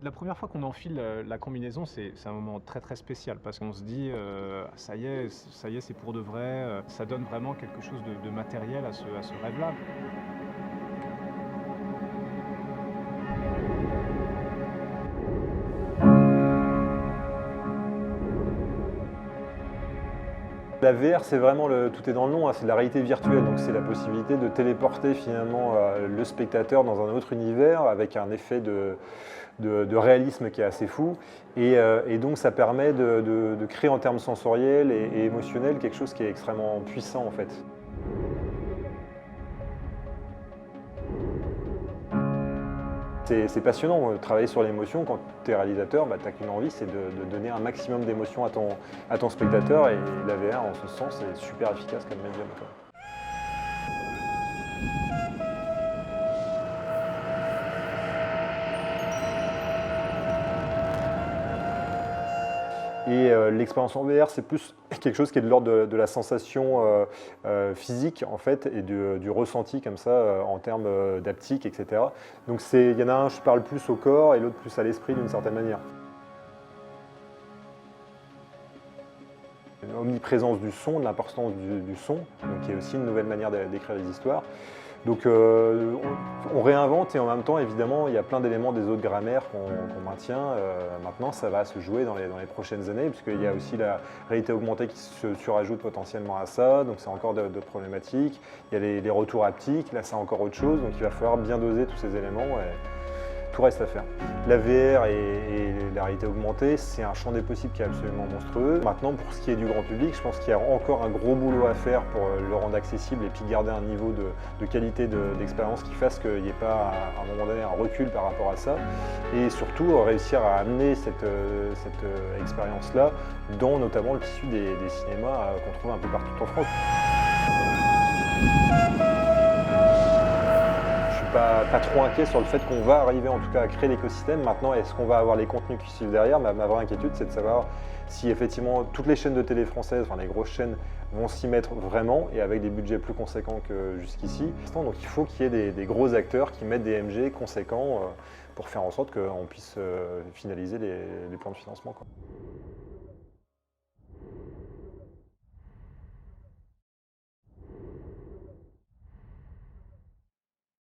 La première fois qu'on enfile, la combinaison, c'est un moment très, très spécial parce qu'on se dit, ça y est, c'est pour de vrai», ça donne vraiment quelque chose de matériel à ce rêve-là. La VR, c'est vraiment tout est dans le nom, hein, c'est de la réalité virtuelle, donc c'est la possibilité de téléporter finalement le spectateur dans un autre univers avec un effet de réalisme qui est assez fou. Et donc ça permet de créer en termes sensoriels et émotionnels quelque chose qui est extrêmement puissant en fait. C'est passionnant, travailler sur l'émotion. Quand tu es réalisateur, tu n'as qu'une envie, c'est de donner un maximum d'émotion à ton spectateur. Et la VR, en ce sens, est super efficace comme médium, quoi. Et l'expérience en VR, c'est plus quelque chose qui est de l'ordre de la sensation physique, en fait, et du ressenti, comme ça, en termes d'haptique, etc. Donc il y en a un, je parle plus au corps, et l'autre plus à l'esprit, d'une certaine manière. Une omniprésence du son, de l'importance du son, donc qui est aussi une nouvelle manière d'écrire les histoires. Donc on réinvente et en même temps, évidemment, il y a plein d'éléments des autres grammaires qu'on maintient. Maintenant, ça va se jouer dans les prochaines années, puisqu'il y a aussi la réalité augmentée qui se surajoute potentiellement à ça, donc c'est encore d'autres problématiques. Il y a les retours haptiques, là c'est encore autre chose, donc il va falloir bien doser tous ces éléments. Tout reste à faire. La VR et la réalité augmentée, c'est un champ des possibles qui est absolument monstrueux. Maintenant, pour ce qui est du grand public, je pense qu'il y a encore un gros boulot à faire pour le rendre accessible et puis garder un niveau de qualité d'expérience qui fasse qu'il n'y ait pas à un moment donné un recul par rapport à ça. Et surtout, réussir à amener cette expérience-là dans notamment le tissu des cinémas qu'on trouve un peu partout en France. Pas trop inquiet sur le fait qu'on va arriver en tout cas à créer l'écosystème. Maintenant, est-ce qu'on va avoir les contenus qui suivent derrière? Ma vraie inquiétude, c'est de savoir si effectivement toutes les chaînes de télé françaises, enfin les grosses chaînes, vont s'y mettre vraiment et avec des budgets plus conséquents que jusqu'ici. Donc il faut qu'il y ait des gros acteurs qui mettent des MG conséquents pour faire en sorte qu'on puisse finaliser les plans de financement, quoi.